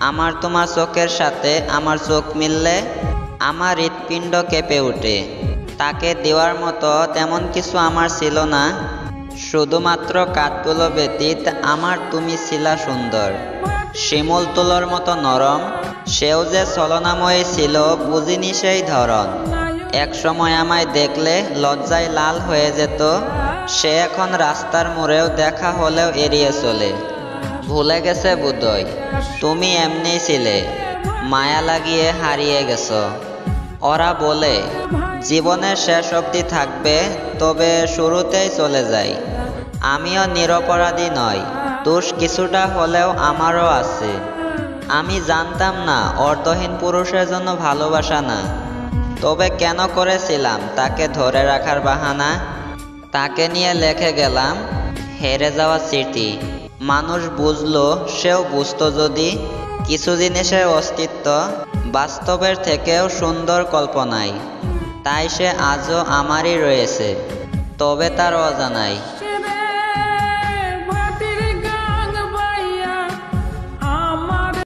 আমার তোমার চোখের সাথে আমার চোখ মিললে আমার হৃৎপিণ্ড কেঁপে ওঠে। তাকে দেওয়ার মতো তেমন কিছু আমার ছিল না, শুধুমাত্র কাঠগুলো ব্যতীত আমার তুমি ছিলা সুন্দর, শিমুল তুলোর মতো নরম। সেও যে ছলনাময়ী ছিল বুঝিনি সেই ধরন। এক সময় আমায় দেখলে লজ্জায় লাল হয়ে যেত, সে এখন রাস্তার মোড়েও দেখা হলেও এড়িয়ে চলে। ভুলে গেছে বোধহয় তুমি এমনিই ছিলে, মায়া লাগিয়ে হারিয়ে গেছো। ওরা বলে জীবনের শেষ অবধি থাকবে, তবে শুরুতেই চলে যায়। আমিও নিরপরাধী নই, দোষ কিছুটা হলেও আমারও আছে। আমি জানতাম না অর্থহীন পুরুষের জন্য ভালোবাসা না, তবে কেন করেছিলাম তাকে ধরে রাখার বাহানা। তাকে নিয়ে লিখে গেলাম হেরে যাওয়া স্মৃতি। মানুষ বুঝলো, সেও বুঝতো যদি কিছু জিনিসের অস্তিত্ব বাস্তবের থেকেও সুন্দর কল্পনায়। তাই সে আজও আমারই রয়েছে, তবে তার অজানায়।